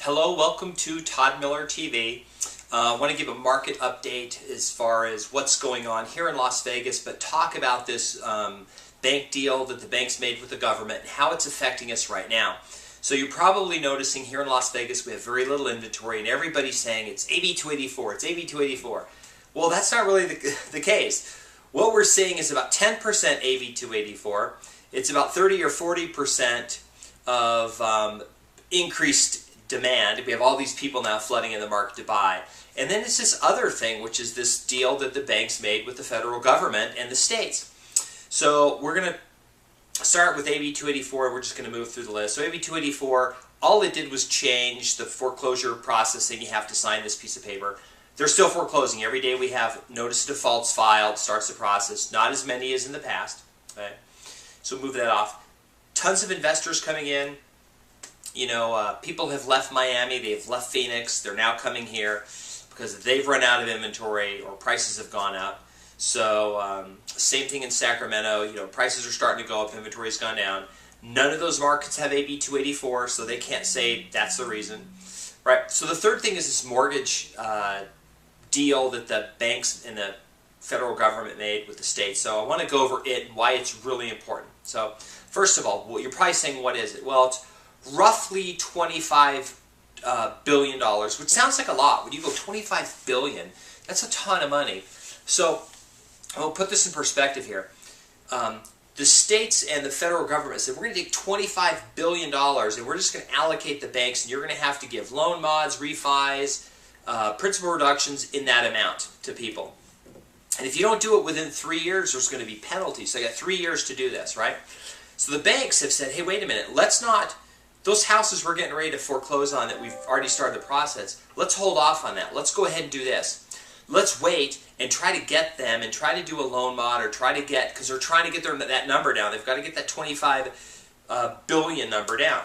Hello, welcome to Todd Miller TV. I want to give a market update as far as what's going on here in Las Vegas, but talk about this bank deal that the banks made with the government and how it's affecting us right now. So you're probably noticing here in Las Vegas we have very little inventory and everybody's saying it's AB 284, it's AB 284. Well, that's not really the case. What we're seeing is about 10% AB 284. It's about 30 or 40% of increased demand. We have all these people now flooding in the market to buy. And then it's this other thing, which is this deal that the banks made with the federal government and the states. So we're going to start with AB 284. We're just going to move through the list. So AB 284, all it did was change the foreclosure processing. You have to sign this piece of paper. They're still foreclosing. Every day we have notice of defaults filed, starts the process. Not as many as in the past. Okay? So move that off. Tons of investors coming in. You know, people have left Miami, they've left Phoenix, they're now coming here because they've run out of inventory or prices have gone up. So same thing in Sacramento, you know, prices are starting to go up, inventory has gone down. None of those markets have AB 284, so they can't say that's the reason. Right. So the third thing is this mortgage deal that the banks and the federal government made with the states. So I want to go over it and why it's really important. So first of all, you're probably saying, what is it? Well, it's roughly $25 billion, which sounds like a lot. When you go $25 billion, that's a ton of money. So I'll put this in perspective here. The states and the federal government said, we're going to take $25 billion and we're just going to allocate the banks, and you're going to have to give loan mods, refis, principal reductions in that amount to people. And if you don't do it within 3 years, there's going to be penalties. So you got 3 years to do this, right? So the banks have said, hey, wait a minute, let's not... Those houses we're getting ready to foreclose on that we've already started the process, let's hold off on that. Let's go ahead and do this. Let's wait and try to get them and try to do a loan mod or try to get, because they're trying to get that number down. They've got to get that 25 billion number down.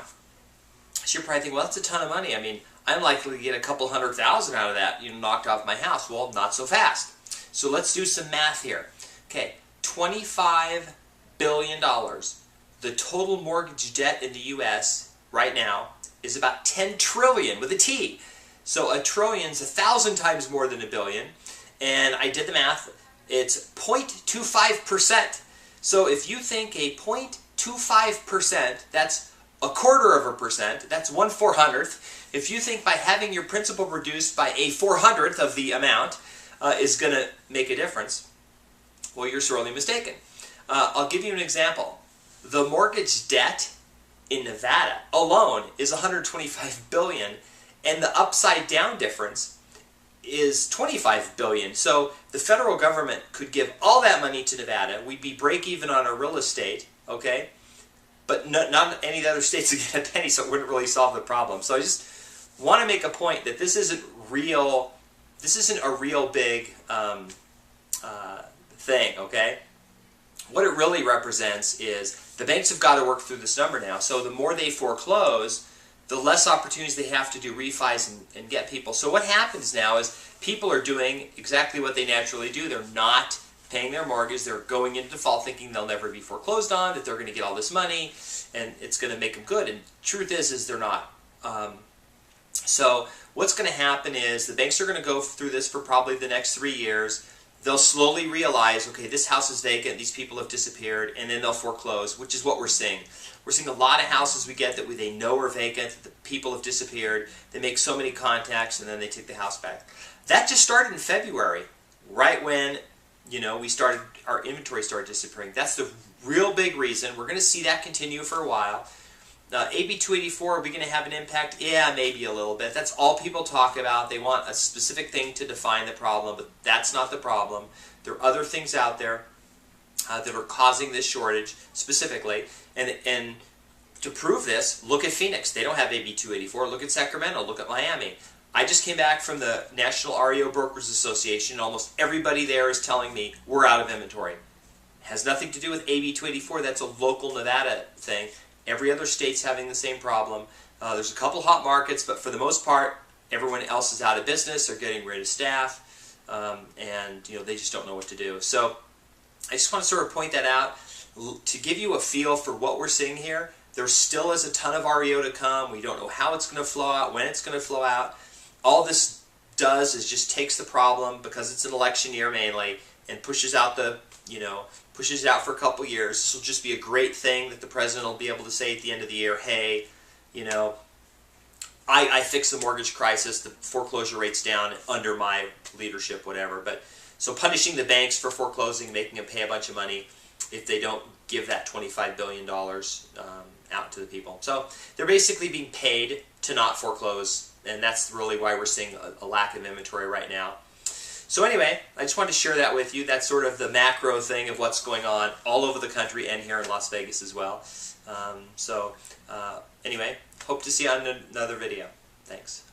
So you're probably thinking, well, that's a ton of money. I mean, I'm likely to get a couple 100,000 out of that, you know, knocked off my house. Well, not so fast. So let's do some math here. Okay, $25 billion. The total mortgage debt in the U.S. right now is about 10 trillion with a T. So a trillion is 1,000 times more than a billion. And I did the math. It's 0.25%. So if you think a 0.25%, that's a quarter of a percent, that's 1/400th. If you think by having your principal reduced by a 400th of the amount is going to make a difference, well, you're sorely mistaken. I'll give you an example. The mortgage debt in Nevada alone is $125 billion, and the upside down difference is $25 billion. So the federal government could give all that money to Nevada. We'd be break even on our real estate, okay? But not any of the other states would get a penny, so it wouldn't really solve the problem. So I just want to make a point that this isn't real. This isn't a real big thing, okay? What it really represents is the banks have got to work through this number now. So the more they foreclose, the less opportunities they have to do refis and get people. So what happens now is people are doing exactly what they naturally do. They're not paying their mortgage. They're going into default thinking they'll never be foreclosed on, that they're going to get all this money, and it's going to make them good. And truth is they're not. So what's going to happen is the banks are going to go through this for probably the next 3 years. They'll slowly realize, okay, this house is vacant, these people have disappeared, and then they'll foreclose, which is what we're seeing. We're seeing a lot of houses we get that they know are vacant, the people have disappeared, they make so many contacts, and then they take the house back. That just started in February, right when, you know, our inventory started disappearing. That's the real big reason. We're going to see that continue for a while. AB 284, are we going to have an impact? Yeah, maybe a little bit. That's all people talk about. They want a specific thing to define the problem, but that's not the problem. There are other things out there that are causing this shortage specifically. And to prove this, look at Phoenix. They don't have AB 284. Look at Sacramento. Look at Miami. I just came back from the National REO Brokers Association. Almost everybody there is telling me we're out of inventory. It has nothing to do with AB 284. That's a local Nevada thing. Every other state's having the same problem. There's a couple hot markets, but for the most part, everyone else is out of business. They're getting rid of staff, and you know, they just don't know what to do. So I just want to sort of point that out to give you a feel for what we're seeing here. There still is a ton of REO to come. We don't know how it's going to flow out, when it's going to flow out. All this does is just takes the problem, because it's an election year mainly, and pushes out the, pushes it out for a couple years. This will just be a great thing that the president will be able to say at the end of the year, hey, I fixed the mortgage crisis, the foreclosure rate's down under my leadership, whatever. But so punishing the banks for foreclosing, making them pay a bunch of money if they don't give that $25 billion out to the people. So they're basically being paid to not foreclose, and that's really why we're seeing a lack of inventory right now. So anyway, I just wanted to share that with you. That's sort of the macro thing of what's going on all over the country and here in Las Vegas as well. Anyway, hope to see you on another video. Thanks.